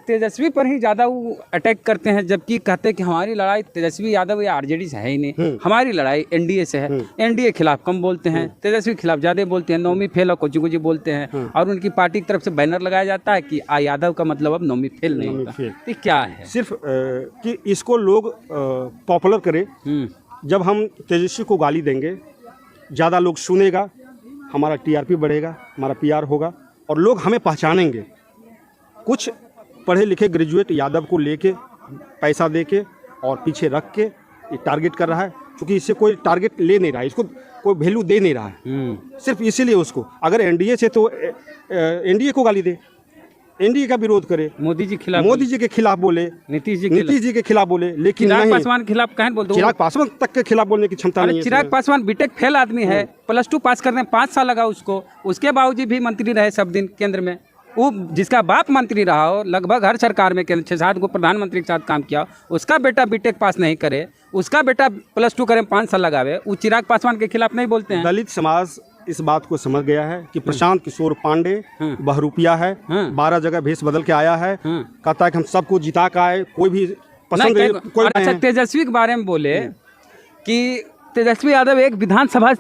तेजस्वी पर ही ज़्यादा वो अटैक करते हैं, जबकि कहते हैं कि हमारी लड़ाई तेजस्वी यादव या आरजेडी से है ही नहीं, हमारी लड़ाई एनडीए से है। एनडीए खिलाफ कम बोलते हैं, तेजस्वी खिलाफ ज़्यादा बोलते हैं, नौमी फेल और कुछ कुछ बोलते हैं, और उनकी पार्टी की तरफ से बैनर लगाया जाता है कि यादव का मतलब अब नौमी फेल नहीं होगा। तो क्या है सिर्फ कि इसको लोग पॉपुलर करें। जब हम तेजस्वी को गाली देंगे, ज़्यादा लोग सुनेगा, हमारा टीआरपी बढ़ेगा, हमारा पीआर होगा और लोग हमें पहचानेंगे। कुछ पढ़े लिखे ग्रेजुएट यादव को लेके पैसा देके और पीछे रख के ये टारगेट कर रहा है, क्योंकि इससे कोई टारगेट ले नहीं रहा है, इसको कोई वैल्यू दे नहीं रहा है। सिर्फ इसीलिए उसको, अगर एनडीए से तो एनडीए को गाली दे, एनडीए का विरोध करे, मोदी जी के खिलाफ बोले, नीतीश जी के खिलाफ बोले, लेकिन चिराग पासवान के खिलाफ कहें बोलते, चिराग पासवान तक के खिलाफ बोलने की क्षमता नहीं है। चिराग पासवान बीटेक फेल आदमी है, +2 पास करने 5 साल लगा उसको, उसके बावजूद भी मंत्री रहे सब दिन केंद्र में। वो जिसका बाप मंत्री रहा हो, लगभग हर सरकार में 6-7 को प्रधानमंत्री के साथ काम किया, उसका बेटा बीटेक पास नहीं करे, उसका बेटा +2 करे 5 साल लगावे, वो चिराग पासवान के खिलाफ नहीं बोलते हैं। दलित समाज इस बात को समझ गया है कि प्रशांत किशोर पांडे बहरूपिया है, 12 जगह भेष बदल के आया है, कहता है कि हम सबको जिता के आए, कोई भी पसंद नहीं, कोई अच्छा, तेजस्वी के बारे में बोले कि तेजस्वी यादव एक विधानसभा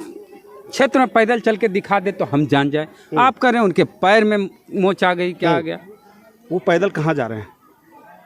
क्षेत्र में पैदल चल के दिखा दे तो हम जान जाए। आप कह रहे हैं उनके पैर में मोच आ गई, क्या आ गया? वो पैदल कहाँ जा रहे हैं?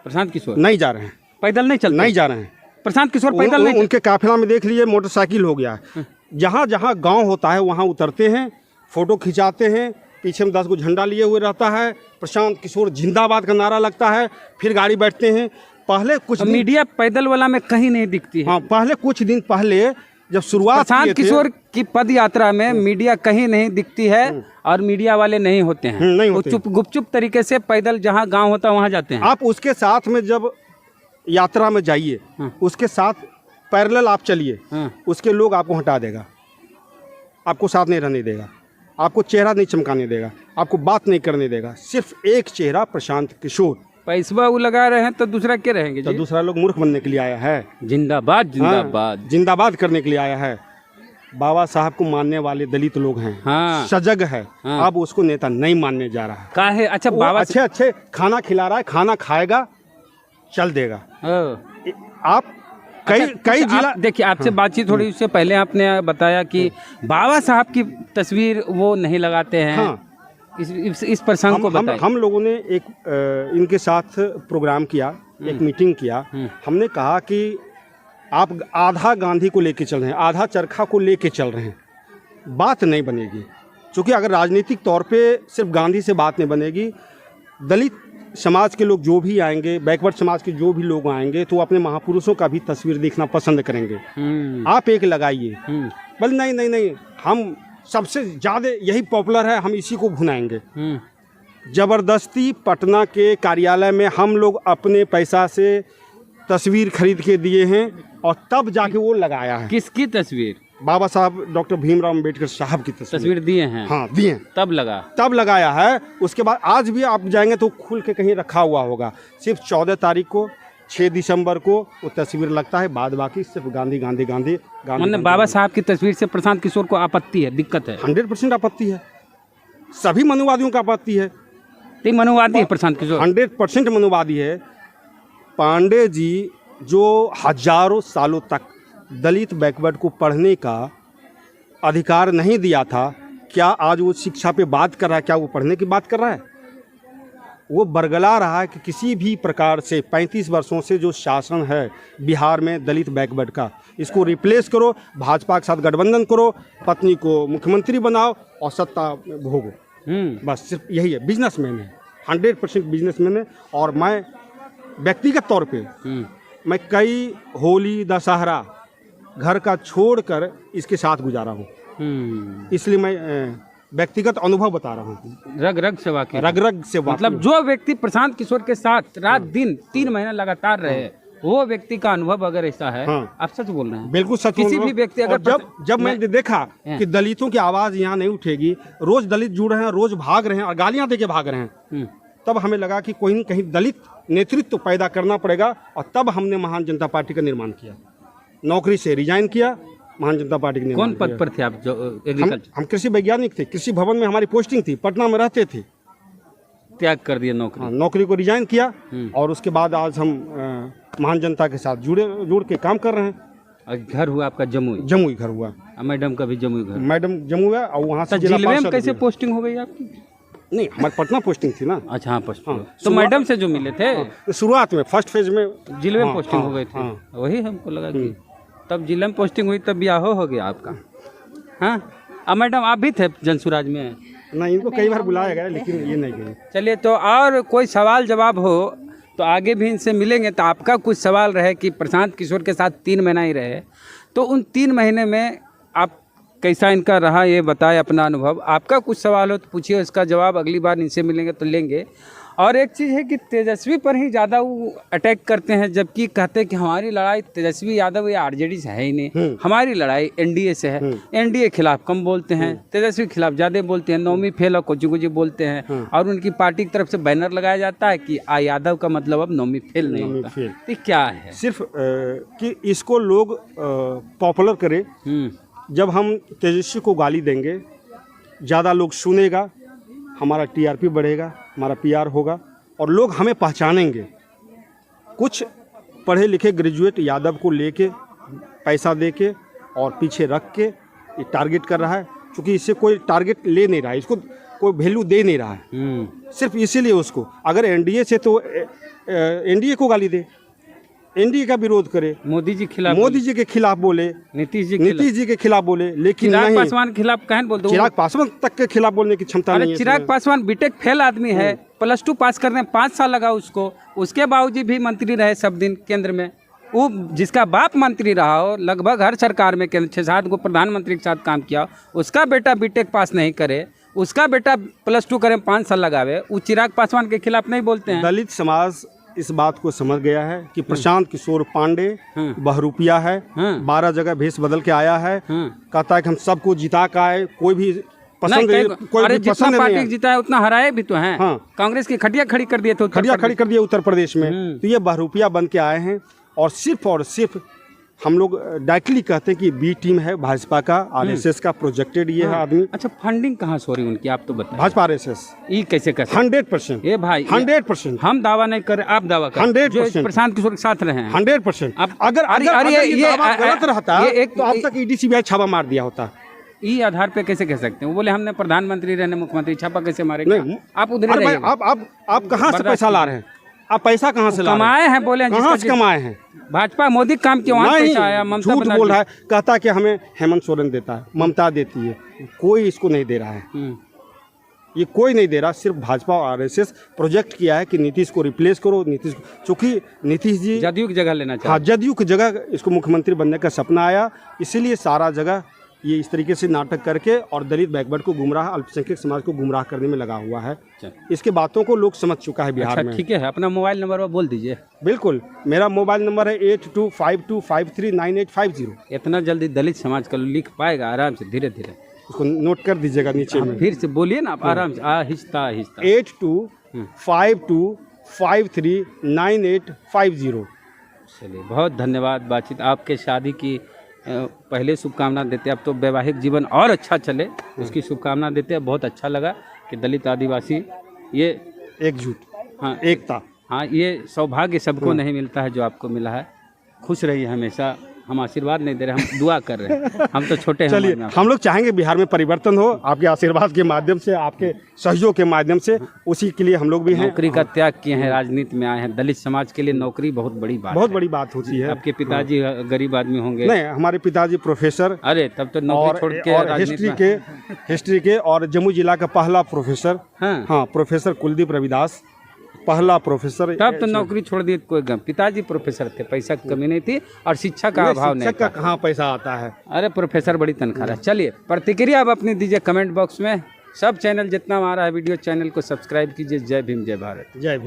प्रशांत किशोर नहीं जा रहे हैं, पैदल नहीं चल, नहीं जा रहे हैं। प्रशांत किशोर पैदल नहीं, उनके काफिला में देख लीजिए मोटरसाइकिल हो गया है। जहाँ जहाँ गांव होता है वहाँ उतरते हैं, फोटो खिंचाते हैं, पीछे में 10 को झंडा लिए हुए रहता है, प्रशांत किशोर जिंदाबाद का नारा लगता है, फिर गाड़ी बैठते हैं। पहले कुछ मीडिया पैदल वाला में कहीं नहीं दिखती है। हाँ, पहले कुछ दिन पहले जब शुरुआत प्रशांत किशोर की पद यात्रा में मीडिया कहीं नहीं दिखती है और मीडिया वाले नहीं होते हैं, नहीं होते। वो गुपचुप तरीके से पैदल जहाँ गांव होता है वहाँ जाते हैं। आप उसके साथ में जब यात्रा में जाइए, उसके साथ पैरेलल आप चलिए, उसके लोग आपको हटा देगा, आपको साथ नहीं रहने देगा, आपको चेहरा नहीं चमकाने देगा, आपको बात नहीं करने देगा। सिर्फ एक चेहरा प्रशांत किशोर। पैसा वो लगा रहे हैं तो दूसरा क्या रहेंगे? तो दूसरा लोग मूर्ख बनने के लिए आया है। जिंदाबाद जिंदाबाद जिंदाबाद करने के लिए आया है। बाबा साहब को मानने वाले दलित लोग हैं, सजग है। अब उसको नेता नहीं मानने जा रहा है। का है? अच्छा, बाबा अच्छे खाना खिला रहा है, खाना खाएगा, चल देगा। आप कई जिला देखिए, आपसे बातचीत थोड़ी उससे पहले आपने बताया कि बाबा साहब की तस्वीर वो नहीं लगाते हैं। इस प्रसंग को बताइए। हम लोगों ने एक इनके साथ प्रोग्राम किया, एक मीटिंग किया। हमने कहा कि आप आधा गांधी को लेके चल रहे हैं, आधा चरखा को लेके चल रहे हैं, बात नहीं बनेगी। क्योंकि अगर राजनीतिक तौर पे सिर्फ गांधी से बात नहीं बनेगी, दलित समाज के लोग जो भी आएंगे, बैकवर्ड समाज के जो भी लोग आएंगे, तो अपने महापुरुषों का भी तस्वीर देखना पसंद करेंगे। आप एक लगाइए, बल नहीं, हम सबसे ज़्यादा यही पॉपुलर है, हम इसी को भुनाएंगे। जबरदस्ती पटना के कार्यालय में हम लोग अपने पैसा से तस्वीर खरीद के दिए हैं और तब जाके वो लगाया है। किसकी तस्वीर? बाबा साहब डॉक्टर भीमराव अम्बेडकर साहब की तस्वीर दिए हैं। हाँ, दिए, तब लगाया है। उसके बाद आज भी आप जाएंगे तो खुल के कहीं रखा हुआ होगा। सिर्फ 14 तारीख को, 6 दिसंबर को वो तस्वीर लगता है, बाद बाकी सिर्फ गांधी गांधी गांधी गांधी। मतलब बाबा साहब की तस्वीर से प्रशांत किशोर को आपत्ति है, दिक्कत है? 100% आपत्ति है। सभी मनुवादियों का आपत्ति है। मनुवादी है प्रशांत किशोर, 100% मनुवादी है। पांडे जी जो हजारों सालों तक दलित बैकवर्ड को पढ़ने का अधिकार नहीं दिया था, क्या आज वो शिक्षा पे बात कर रहा है? क्या वो पढ़ने की बात कर रहा है? वो बरगला रहा है कि किसी भी प्रकार से 35 वर्षों से जो शासन है बिहार में दलित बैकवर्ड का, इसको रिप्लेस करो, भाजपा के साथ गठबंधन करो, पत्नी को मुख्यमंत्री बनाओ और सत्ता भोगो। बस सिर्फ यही है। बिजनेसमैन है, 100% बिजनेसमैन है। और मैं व्यक्तिगत तौर पे मैं कई होली दशहरा घर का छोड़कर इसके साथ गुजारा हूँ। इसलिए मैं व्यक्तिगत अनुभव बता रहा हूँ। रग रग से वाक़ई, रग रग से वाक़ई। मतलब जो व्यक्ति प्रशांत किशोर के साथ रात दिन 3 महीने लगातार रहे, वो व्यक्ति का अनुभव अगर ऐसा है, आप सच बोल रहे हैं। बिल्कुल सच। किसी भी व्यक्ति अगर जब मैंने देखा कि दलितों की आवाज़ यहाँ नहीं उठेगी, रोज दलित जुड़ रहे हैं, रोज भाग रहे हैं और गालियाँ दे के भाग रहे हैं, तब हमें लगा कि कोई न कहीं दलित नेतृत्व पैदा करना पड़ेगा। और तब हमने महान जनता पार्टी का निर्माण किया। नौकरी से रिजाइन किया, महान जनता पार्टी के निर्माण। कौन पद पर थे आप? जो एग्रीकल्चर? हम कृषि वैज्ञानिक थे। कृषि भवन में हमारी पोस्टिंग थी, पटना में रहते थे। त्याग कर दिया नौकरी। हाँ, नौकरी को रिजाइन किया और उसके बाद आज हम महान जनता के साथ जुड़ के काम कर रहे हैं। और घर हुआ आपका जमुई? जमुई घर हुआ। मैडम का भी जमुई घर? मैडम जमुई है और वहाँ से जिला जिले में पार्षद कैसे भी है। पोस्टिंग हो गई आपकी? नहीं, हमारी पटना पोस्टिंग थी ना। अच्छा हाँ, पोस्टिंग। तो मैडम से जो मिले थे शुरुआत में फर्स्ट फेज में जिले में पोस्टिंग हो गई थी। वही हमको लगा कि तब जिले में पोस्टिंग हुई तब ब्याह हो गया आपका। हाँ, अब मैडम आप भी थे जनसुराज में? नहीं, इनको कई बार बुलाया गया लेकिन ये नहीं गए। चलिए, तो और कोई सवाल जवाब हो तो आगे भी इनसे मिलेंगे। तो आपका कुछ सवाल रहे कि प्रशांत किशोर के साथ 3 महीना ही रहे, तो उन 3 महीने में आप कैसा इनका रहा ये बताएं अपना अनुभव। आपका कुछ सवाल हो तो पूछिए, उसका जवाब अगली बार इनसे मिलेंगे तो लेंगे। और एक चीज़ है कि तेजस्वी पर ही ज़्यादा वो अटैक करते हैं, जबकि कहते हैं कि हमारी लड़ाई तेजस्वी यादव या आरजेडी से है ही नहीं, हमारी लड़ाई एनडीए से है। एनडीए खिलाफ कम बोलते हैं, तेजस्वी खिलाफ ज़्यादा बोलते हैं, नौमी फेल और कुछ बोलते हैं। और उनकी पार्टी की तरफ से बैनर लगाया जाता है कि यादव का मतलब अब नौमी फेल नहीं होता। तो क्या है सिर्फ कि इसको लोग पॉपुलर करे। जब हम तेजस्वी को गाली देंगे ज़्यादा लोग सुनेगा, हमारा टीआरपी बढ़ेगा, हमारा पीआर होगा और लोग हमें पहचानेंगे। कुछ पढ़े लिखे ग्रेजुएट यादव को लेके पैसा देके और पीछे रख के ये टारगेट कर रहा है, क्योंकि इससे कोई टारगेट ले नहीं रहा है, इसको कोई वैल्यू दे नहीं रहा है। सिर्फ इसीलिए उसको अगर एनडीए से तो एनडीए को गाली दे, एनडीए का विरोध करे, मोदी जी के खिलाफ बोले, नीतीश जी के खिलाफ बोले, लेकिन चिराग नहीं, पासवान के खिलाफ कहन बोलते? चिराग पासवान तक के खिलाफ बोलने की क्षमता नहीं है। चिराग पासवान बीटेक फेल आदमी है, +2 पास करने 5 साल लगा उसको, उसके बावजूद भी मंत्री रहे सब दिन केंद्र में। वो जिसका बाप मंत्री रहा हो, लगभग हर सरकार में 6-7 को प्रधानमंत्री के साथ काम किया, उसका बेटा बीटेक पास नहीं करे, उसका बेटा +2 करे 5 साल लगावे, वो चिराग पासवान के खिलाफ नहीं बोलते हैं। दलित समाज इस बात को समझ गया है कि प्रशांत किशोर पांडे बहरूपिया है, 12 जगह भेष बदल के आया है, कहता है कि हम सबको जिता का है, कोई भी पसंद जितना पार्टी जिता है उतना हराए भी तो हैं। कांग्रेस की खटिया खड़ी कर दिए थे, खटिया खड़ी कर दिया उत्तर प्रदेश में। तो ये बहरूपिया बन के आए हैं और सिर्फ हम लोग डायरेक्टली कहते हैं कि बी टीम है भाजपा का, आरएसएस का प्रोजेक्टेड ये है आदमी। अच्छा, फंडिंग कहाँ से हो रही उनकी, आप तो बताइए। भाजपा आरएसएस ये कैसे कर 100%? ये भाई 100%। हम दावा नहीं कर रहे, आप दावा कर 100%। प्रशांत किशोर के साथ रहे हैं 100%। अगर ये गलत रहता तो अब तक ईडी सीबीआई छापा मार दिया होता। ई आधार पे कैसे कह सकते हैं? वो बोले हमने प्रधानमंत्री रहने मुख्यमंत्री, छापा कैसे मारेंगे? नहीं, आप उधर आप कहाँ से पैसा ला रहे हैं? आप पैसा कहाँ से कमाए हैं? बोले कहाँ से कमाए हैं? भाजपा मोदी काम किया, वहाँ पैसा आया। ममता झूठ बोल रहा है, कहता है कि हमें हेमंत सोरेन देता है, ममता देती है, कोई इसको नहीं दे रहा है। ये कोई नहीं दे रहा, सिर्फ भाजपा और आरएसएस प्रोजेक्ट किया है कि नीतीश को रिप्लेस करो। नीतीश, चूंकि नीतीश जी जदयू की जगह लेना चाहिए। हाँ, जदयू की जगह इसको मुख्यमंत्री बनने का सपना आया, इसीलिए सारा जगह ये इस तरीके से नाटक करके और दलित बैकवर्ड को गुमराह, अल्पसंख्यक समाज को गुमराह करने में लगा हुआ है। इसके बातों को लोग समझ चुका है बिहार में। ठीक है, अपना मोबाइल नंबर वो बोल दीजिए। बिल्कुल, मेरा मोबाइल नंबर है 8252539850। इतना जल्दी दलित समाज का लिख पाएगा? आराम से, धीरे धीरे उसको नोट कर दीजिएगा नीचे में। फिर से बोलिए ना आप, आराम से, आहिस्ता आहिस्ता। 8252539850। चलिए, बहुत धन्यवाद। बातचीत आपके शादी की पहले शुभकामना देते हैं, अब तो वैवाहिक जीवन और अच्छा चले उसकी शुभकामना देते हैं। बहुत अच्छा लगा कि दलित आदिवासी ये एकजुट, हाँ एकता, हाँ, ये सौभाग्य सबको नहीं मिलता है जो आपको मिला है। खुश रहिए हमेशा। हम आशीर्वाद नहीं दे रहे, हम दुआ कर रहे हैं, हम तो छोटे हैं। चलिए, हम लोग चाहेंगे बिहार में परिवर्तन हो, आपके आशीर्वाद के माध्यम से, आपके सहयोग के माध्यम से, उसी के लिए हम लोग भी हैं। नौकरी का त्याग किए हैं, राजनीति में आए हैं। दलित समाज के लिए नौकरी बहुत बड़ी बात, बहुत बड़ी बात होती है। आपके पिताजी गरीब आदमी होंगे? नहीं, हमारे पिताजी प्रोफेसर। अरे तब तो नौकरी छोड़ के और हिस्ट्री के और जम्मू जिला का पहला प्रोफेसर। हाँ, प्रोफेसर कुलदीप रविदास, पहला प्रोफेसर। तब तो नौकरी छोड़ दी कोई गम। पिताजी प्रोफेसर थे, पैसा की कमी नहीं थी और शिक्षा का अभाव नहीं था। कहाँ पैसा आता है? अरे प्रोफेसर बड़ी तनख्वाह है। चलिए, प्रतिक्रिया आप अपनी दीजिए कमेंट बॉक्स में। सब चैनल जितना आ रहा है वीडियो, चैनल को सब्सक्राइब कीजिए। जय भीम, जय भारत। जय भीम।